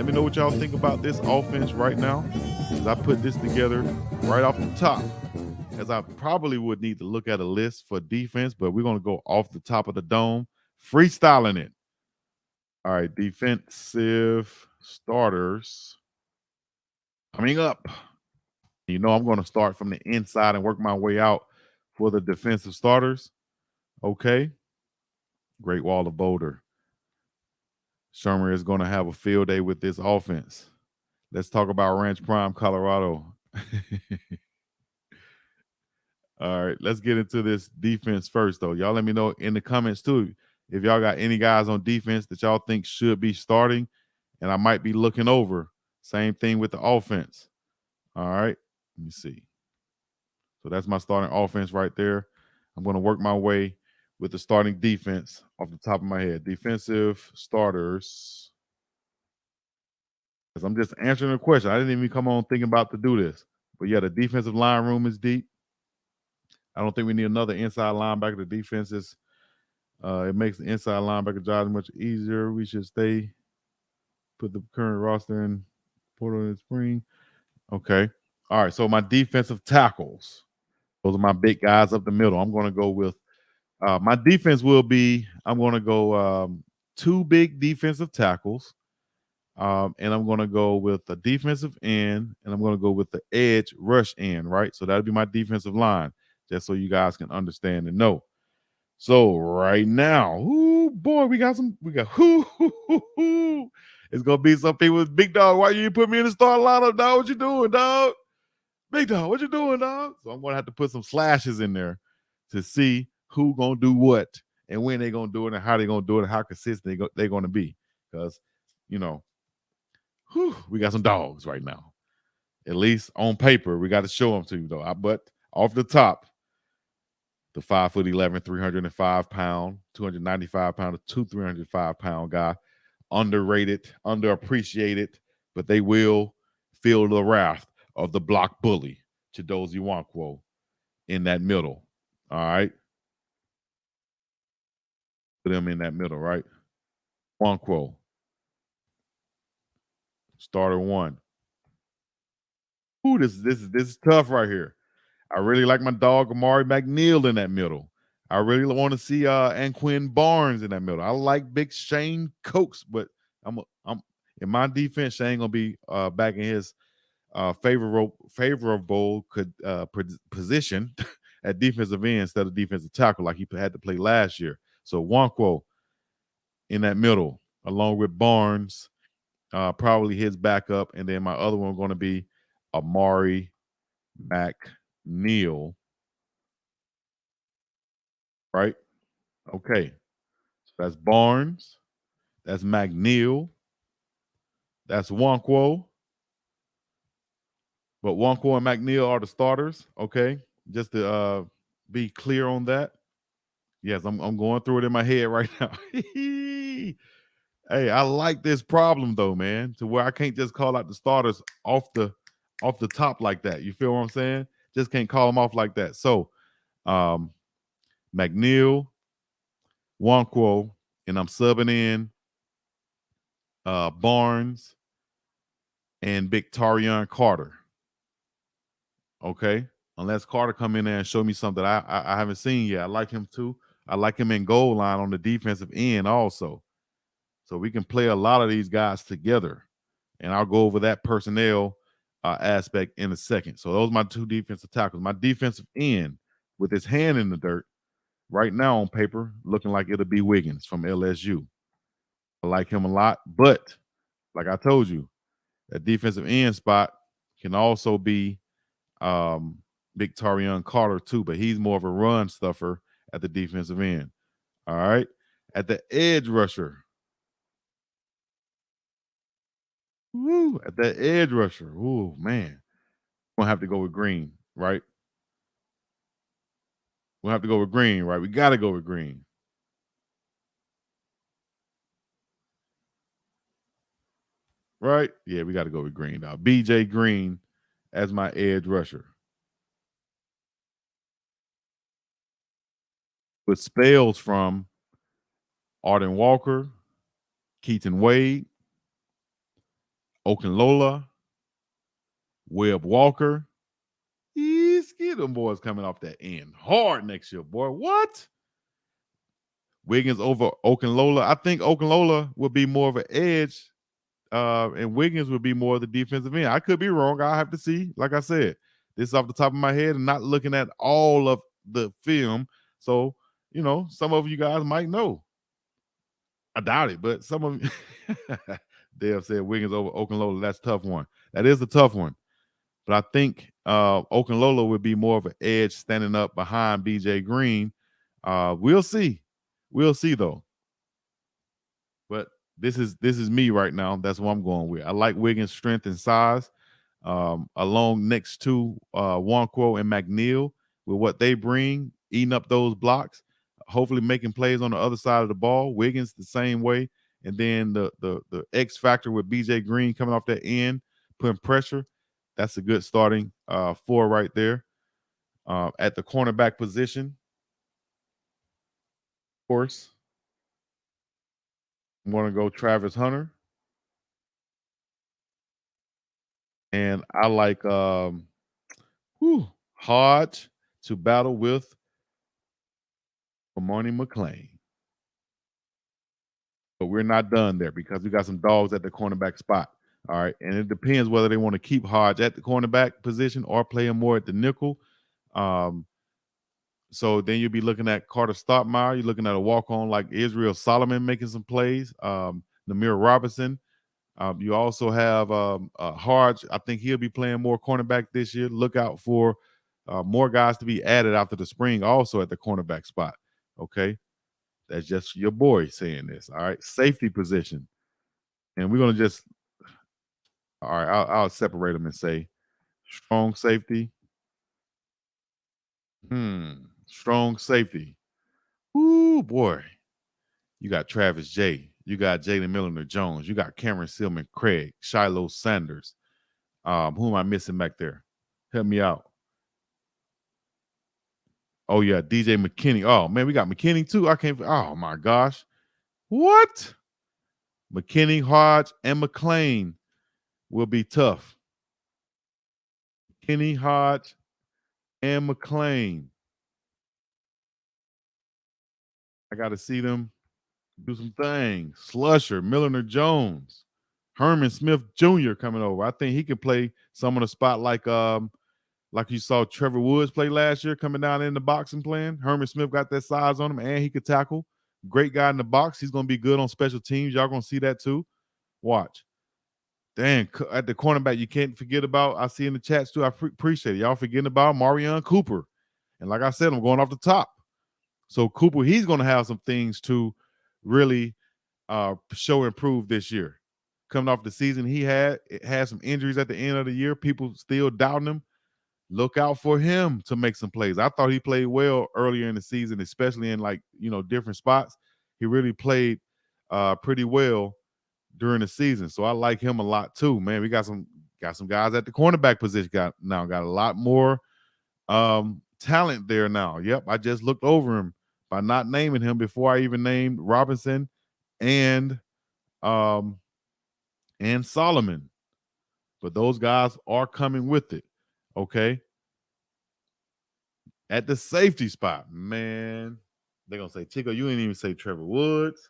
Let me know what y'all think about this offense right now, because I put this together right off the top, as I probably would need to look at a list for defense, but we're going to go off the top of the dome, freestyling it. All right, defensive starters coming up. You know, I'm going to start from the inside and work my way out for the defensive starters. Okay. Great Wall of Boulder. Shermer is going to have a field day with this offense. Let's talk about Ranch Prime, Colorado. All right, let's get into this defense first, though. Y'all let me know in the comments, too, if y'all got any guys on defense that y'all think should be starting and I might be looking over. Same thing with the offense. All right, let me see. So that's my starting offense right there. I'm going to work my way with the starting defense off the top of my head. Defensive starters. Because I'm just answering a question. I didn't even come on thinking about to do this. But yeah, the defensive line room is deep. I don't think we need another inside linebacker. The defense is, it makes the inside linebacker job much easier. We should put the current roster in portal in the spring. Okay. All right. So my defensive tackles. Those are my big guys up the middle. I'm going to go with my defense will be, I'm going to go 2 big defensive tackles. And I'm going to go with the defensive end, and I'm going to go with the edge rush end, right? So that'll be my defensive line, just so you guys can understand and know. So right now, boy, we got, it's going to be some people with Big Dog. Why you put me in the start lineup, dog? What you doing, dog? Big Dog, what you doing, dog? So I'm going to have to put some slashes in there to see who going to do what and when they going to do it and how they going to do it and how consistent they're going to be. Because, you know, we got some dogs right now. At least on paper, we got to show them to you, though. But off the top, the 5'11", 305-pound, 295-pound, 305-pound guy, underrated, underappreciated, but they will feel the wrath of the block bully, Chidozie Nwankwo, in that middle. All right. Put him in that middle, right? Nwankwo. Starter 1. Ooh, this is tough right here. I really like my dog Amari McNeil in that middle. I really want to see Anquin Barnes in that middle. I like Big Shane Cokes, but I'm in my defense. Shane gonna be back in his favorable position at defensive end instead of defensive tackle like he had to play last year. So Nwankwo in that middle, along with Barnes, probably his backup, and then my other one going to be Amari McNeil. Right? Okay. So that's Barnes. That's McNeil. That's Nwankwo. But Nwankwo and McNeil are the starters. Okay. Just to be clear on that. Yes, I'm going through it in my head right now. Hey, I like this problem though, man, to where I can't just call out the starters off the top like that. You feel what I'm saying? Just can't call them off like that. So McNeil, Nwankwo, and I'm subbing in Barnes and Victorian Carter. Okay. Unless Carter come in there and show me something I haven't seen yet. I like him too. I like him in goal line on the defensive end also. So we can play a lot of these guys together. And I'll go over that personnel aspect in a second. So those are my 2 defensive tackles. My defensive end with his hand in the dirt right now on paper, looking like it'll be Wiggins from LSU. I like him a lot. But like I told you, that defensive end spot can also be Victorian Carter too, but he's more of a run stuffer at the defensive end. All right. At the edge rusher. Woo, at the edge rusher. Ooh, man. We'll have to go with Green, right? We'll have to go with Green, right? We got to go with Green. Right? Yeah, we got to go with Green now. BJ Green as my edge rusher. With spells from Arden Walker, Keaton Wade, Okunlola, Webb Walker. Get them boys coming off that end hard next year, boy. What? Wiggins over Okunlola. I think Okunlola will be more of an edge, and Wiggins would be more of the defensive end. I could be wrong. I'll have to see. Like I said, this is off the top of my head and not looking at all of the film. So, some of you guys might know. I doubt it, but some of you Dave said Wiggins over Okunlola. That's a tough one. That is a tough one. But I think Okunlola would be more of an edge standing up behind BJ Green. We'll see. We'll see though. But this is me right now. That's what I'm going with. I like Wiggins' strength and size, along next to Wanquo and McNeil with what they bring, eating up those blocks, hopefully making plays on the other side of the ball. Wiggins the same way, and then the X factor with BJ Green coming off that end, putting pressure. That's a good starting four right there. At the cornerback position, of course, I'm going to go Travis Hunter. And I like Hodge to battle with Amani McClain. But we're not done there because we got some dogs at the cornerback spot. All right. And it depends whether they want to keep Hodge at the cornerback position or play him more at the nickel. So then you'll be looking at Carter Stottmeyer. You're looking at a walk-on like Israel Solomon making some plays. Namir Robinson. You also have Hodge. I think he'll be playing more cornerback this year. Look out for more guys to be added after the spring also at the cornerback spot. Okay. That's just your boy saying this. All right. Safety position. And we're going to just, all right, I'll separate them and say strong safety. Strong safety. Ooh, boy. You got Travis J. You got Jalen Milliner Jones. You got Cameron Silman Craig, Shiloh Sanders. Who am I missing back there? Help me out. Oh, yeah, DJ McKinney. Oh, man, we got McKinney, too. Oh, my gosh. What? McKinney, Hodge, and McClain will be tough. McKinney, Hodge, and McClain. I got to see them do some things. Slusher, Milliner Jones, Herman Smith Jr. coming over. I think he can play some on the spot like you saw Trevor Woods play last year coming down in the box and playing. Herman Smith got that size on him, and he could tackle. Great guy in the box. He's going to be good on special teams. Y'all going to see that too. Watch. Dang, at the cornerback, you can't forget about, I see in the chats too, I appreciate it. Y'all forgetting about Marion Cooper. And like I said, I'm going off the top. So Cooper, he's going to have some things to really show and prove this year. Coming off the season he had some injuries at the end of the year. People still doubting him. Look out for him to make some plays. I thought he played well earlier in the season, especially in different spots. He really played pretty well during the season. So I like him a lot too, man. We got some guys at the cornerback position. Got a lot more talent there now. Yep, I just looked over him by not naming him before I even named Robinson and Solomon. But those guys are coming with it. Okay. At the safety spot, man, they're gonna say, Chico, you ain't even say Trevor Woods.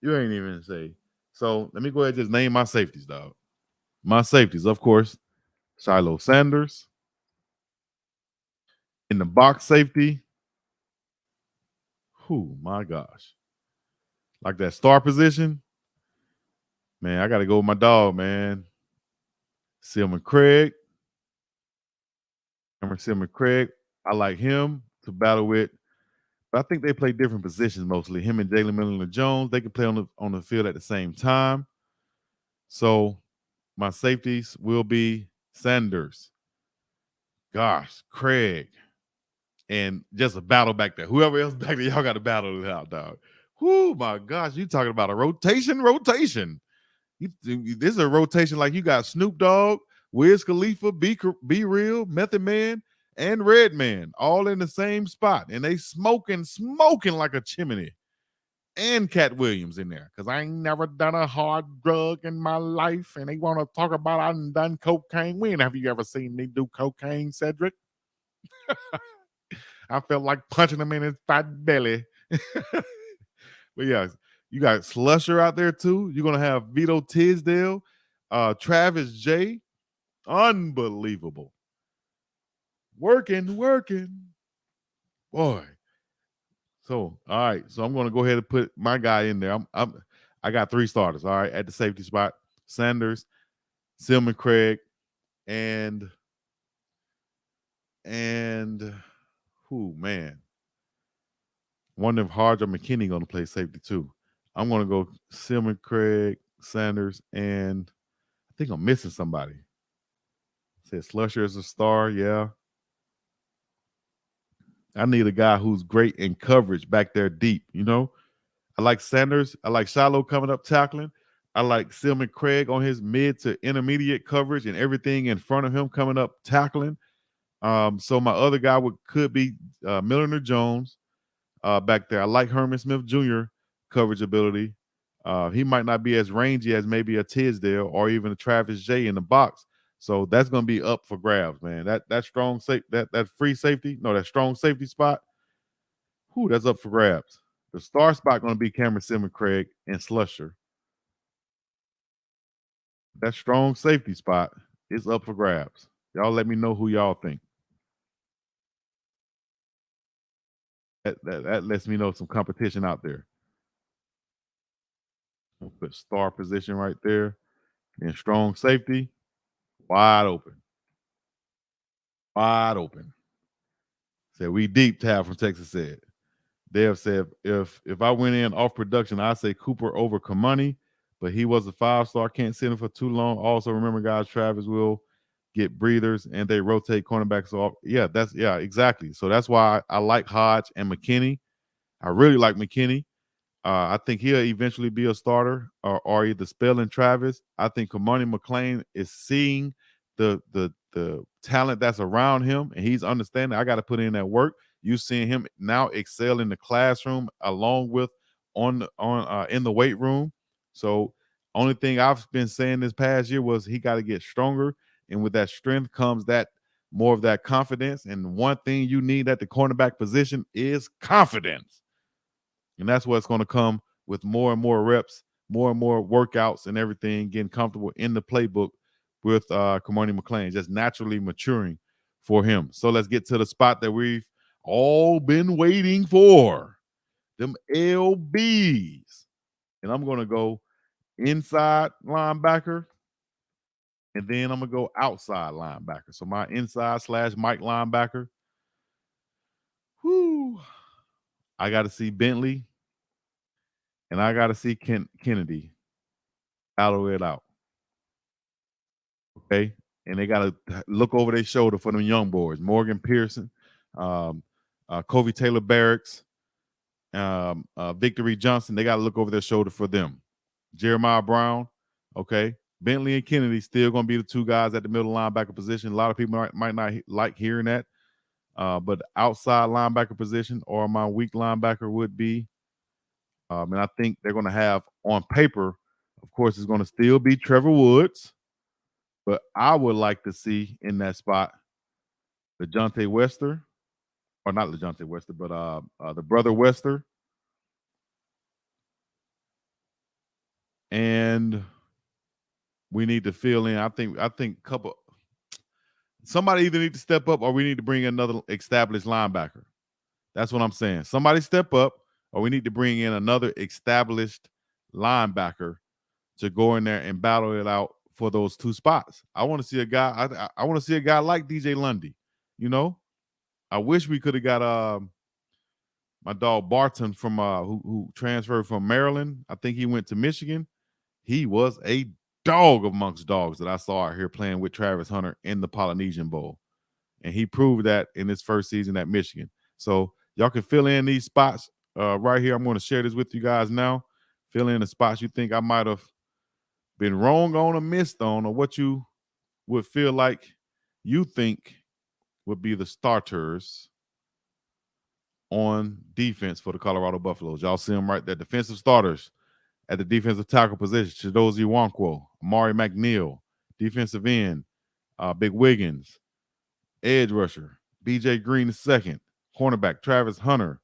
You ain't even say. So let me go ahead and just name my safeties, dog. My safeties, of course, Shiloh Sanders. In the box safety, my gosh. Like that star position, man, I got to go with my dog, man. Silman Craig. Silman Craig. I like him to battle with. But I think they play different positions mostly. Him and Jalen Milliner Jones, they can play on the field at the same time. So my safeties will be Sanders. Gosh, Craig. And just a battle back there. Whoever else back there, y'all got to battle it out, dog. My gosh, you talking about a rotation? This is a rotation like you got Snoop Dogg, Wiz Khalifa, Be Real, Method Man, and Redman all in the same spot. And they smoking like a chimney. and Cat Williams in there because I ain't never done a hard drug in my life, and they want to talk about I done cocaine. When have you ever seen me do cocaine, Cedric? I felt like punching him in his fat belly. But yeah, you got Slusher out there too. You're gonna have Vito Tisdale, Travis J. Unbelievable. Working. Boy. So, all right. So I'm gonna go ahead and put my guy in there. I got 3 starters, all right, at the safety spot. Sanders, Silman Craig, and who, man. Wonder if Harge or McKinney gonna play safety too. I'm gonna go Silman Craig, Sanders, and I think I'm missing somebody. Said Slusher is a star, yeah. I need a guy who's great in coverage back there deep, you know? I like Sanders. I like Shiloh coming up tackling. I like Silman Craig on his mid to intermediate coverage and everything in front of him coming up tackling. So my other guy could be Milliner Jones back there. I like Herman Smith Jr. coverage ability. He might not be as rangy as maybe a Tisdale or even a Travis J in the box. So that's going to be up for grabs, man. That strong safe that free safety, no, that strong safety spot. Whew, that's up for grabs. The star spot going to be Cameron Silman Craig and Slusher. That strong safety spot is up for grabs. Y'all let me know who y'all think. That lets me know some competition out there. We'll put star position right there. And strong safety, wide open. Wide open. Said we deep, Tab from Texas said. Dev said if I went in off production, I'd say Cooper over Kamani, but he was a 5-star. Can't sit him for too long. Also, remember, guys, Travis will get breathers and they rotate cornerbacks off. Yeah, exactly. So that's why I like Hodge and McKinney. I really like McKinney. I think he'll eventually be a starter or either spelling Travis. I think Kamani McLean is seeing the talent that's around him, and he's understanding I got to put in that work. You seeing him now excel in the classroom along with on in the weight room. So only thing I've been saying this past year was he got to get stronger, and with that strength comes that more of that confidence. And one thing you need at the cornerback position is confidence. And that's what's going to come with more and more reps, more and more workouts and everything, getting comfortable in the playbook with Kamani McLean, just naturally maturing for him. So let's get to the spot that we've all been waiting for, them LBs. And I'm going to go inside linebacker, and then I'm going to go outside linebacker. So my inside / Mike linebacker, whoo, I got to see Bentley, and I got to see Kennedy battle it out. Okay. And they got to look over their shoulder for them young boys. Morgan Pearson, Covey Taylor Barracks, Victory Johnson. They got to look over their shoulder for them. Jeremiah Brown. Okay. Bentley and Kennedy still going to be the 2 guys at the middle linebacker position. A lot of people might not like hearing that. But outside linebacker position or my weak linebacker would be, and I think they're going to have on paper, of course, it's going to still be Trevor Woods. But I would like to see in that spot LeJohntay Wester, or not LeJohntay Wester, but the brother Wester. And we need to fill in. I think somebody either need to step up or we need to bring another established linebacker. That's what I'm saying. Somebody step up or we need to bring in another established linebacker to go in there and battle it out for those 2 spots. I want to see a guy. I want to see a guy like DJ Lundy. You know, I wish we could have got my dog Barton from who transferred from Maryland. I think he went to Michigan. He was a dog amongst dogs that I saw out here playing with Travis Hunter in the Polynesian Bowl. And he proved that in his first season at Michigan. So y'all can fill in these spots right here. I'm going to share this with you guys now. Fill in the spots you think I might have been wrong on or missed on, or what you would feel like you think would be the starters on defense for the Colorado Buffaloes. Y'all see them right there. Defensive starters at the defensive tackle position: Chidozie Nwankwo, Amari McNeil, defensive end, Big Wiggins, edge rusher, BJ Green II, cornerback Travis Hunter,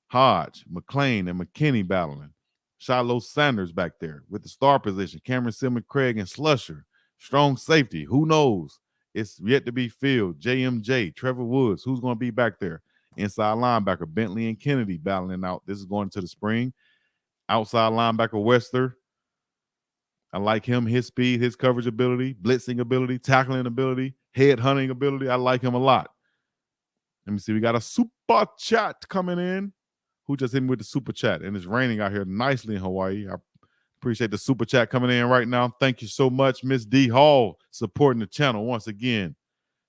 Hodge, McLean, and McKinney battling. Shiloh Sanders back there with the star position, Cameron Silman Craig and Slusher. Strong safety, who knows? It's yet to be filled. JMJ, Trevor Woods, who's going to be back there? Inside linebacker, Bentley and Kennedy battling out. This is going into the spring. Outside linebacker, Wester. I like him, his speed, his coverage ability, blitzing ability, tackling ability, head hunting ability. I like him a lot. Let me see. We got a super chat coming in. Who just hit me with the super chat? And it's raining out here nicely in Hawaii. I appreciate the super chat coming in right now. Thank you so much, Miss D Hall, supporting the channel once again.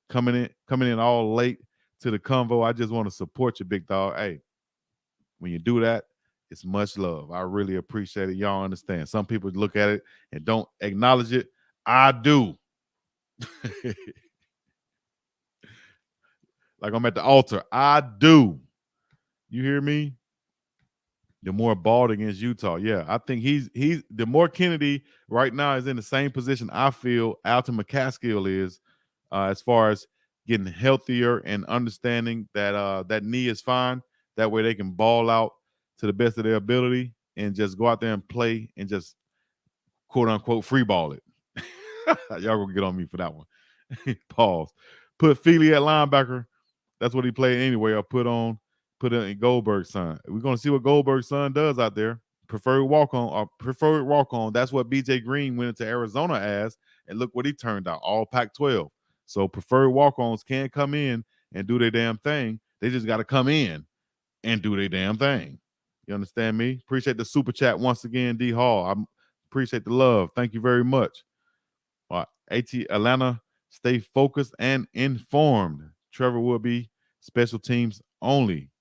Coming in all late to the convo. I just want to support you, big dog. Hey, when you do that, it's much love. I really appreciate it. Y'all understand. Some people look at it and don't acknowledge it. I do. Like I'm at the altar. I do. You hear me? The more balled against Utah. Yeah, I think he's the more Kennedy right now is in the same position I feel Alton McCaskill is as far as getting healthier and understanding that that knee is fine. That way they can ball out to the best of their ability and just go out there and play and just quote unquote free ball it. Y'all gonna get on me for that one. Pause. Put Feely at linebacker. That's what he played anyway. Or put it in Goldberg's son. We're gonna see what Goldberg's son does out there. Preferred walk on. That's what BJ Green went into Arizona as, and look what he turned out. All Pac-12. So preferred walk-ons can come in and do their damn thing. They just got to come in and do their damn thing. You understand me? Appreciate the super chat once again, D Hall. I appreciate the love. Thank you very much. AT Atlanta, stay focused and informed. Trevor will be special teams only.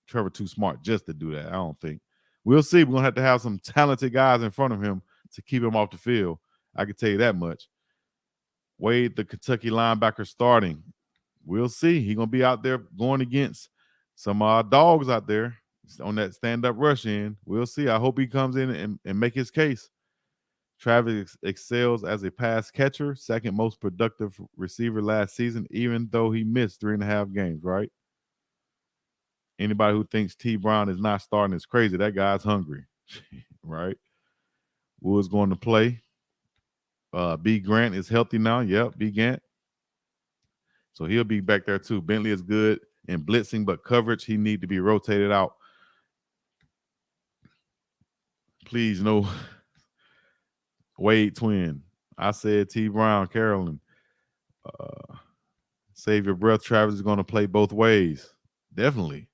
Trevor too smart just to do that, I don't think. We'll see. We're going to have some talented guys in front of him to keep him off the field. I can tell you that much. Wade, the Kentucky linebacker, starting. We'll see. He's going to be out there going against some dogs out there on that stand-up rush end. We'll see. I hope he comes in and make his case. Travis excels as a pass catcher, second most productive receiver last season, even though he missed 3.5 games, right? Anybody who thinks T. Brown is not starting is crazy. That guy's hungry, right? Woods going to play. B. Grant is healthy now. Yep, B. Grant. So he'll be back there too. Bentley is good in blitzing, but coverage, he need to be rotated out. Please, no. Wade twin. I said T. Brown, Carolyn. Save your breath. Travis is going to play both ways. Definitely.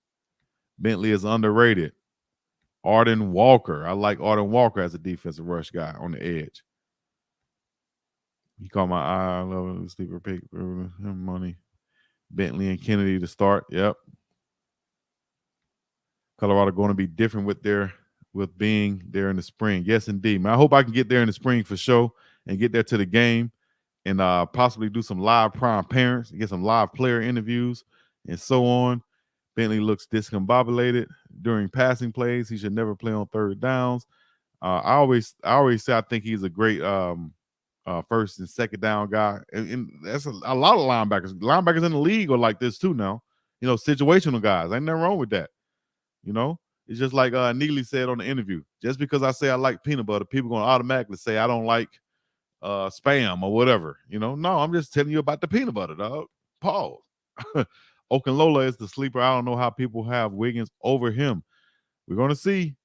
Bentley is underrated. Arden Walker. I like Arden Walker as a defensive rush guy on the edge. He caught my eye. I love it. Sleeper pick. Money. Bentley and Kennedy to start. Yep. Colorado going to be different with being there in the spring. Yes, indeed. Man, I hope I can get there in the spring for sure and get there to the game and possibly do some live prime parents, get some live player interviews and so on. Bentley looks discombobulated during passing plays. He should never play on third downs. I always say I think he's a great first and second down guy. And that's a lot of linebackers. Linebackers in the league are like this too now. You know, situational guys. Ain't nothing wrong with that. You know, it's just like Neely said on the interview. Just because I say I like peanut butter, people going to automatically say I don't like spam or whatever. You know, no, I'm just telling you about the peanut butter, dog. Pause. Okunlola is the sleeper. I don't know how people have Wiggins over him. We're going to see.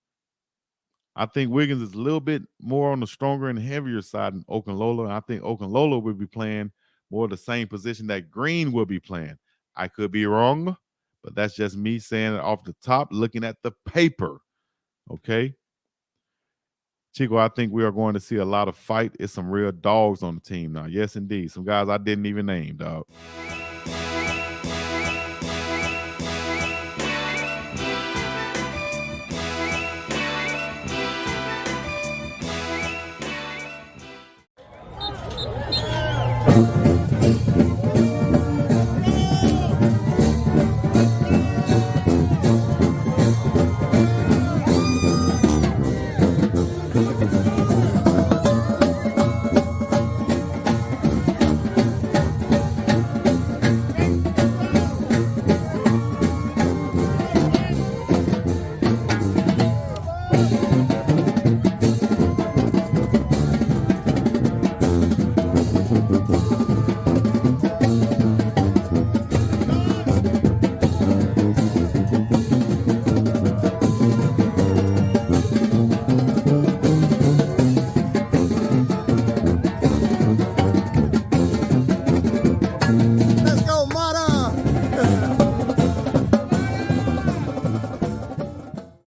I think Wiggins is a little bit more on the stronger and heavier side than Okunlola. And I think Okunlola will be playing more the same position that Green will be playing. I could be wrong, but that's just me saying it off the top, looking at the paper. Okay? Chico, I think we are going to see a lot of fight. It's some real dogs on the team now. Yes, indeed. Some guys I didn't even name, dog.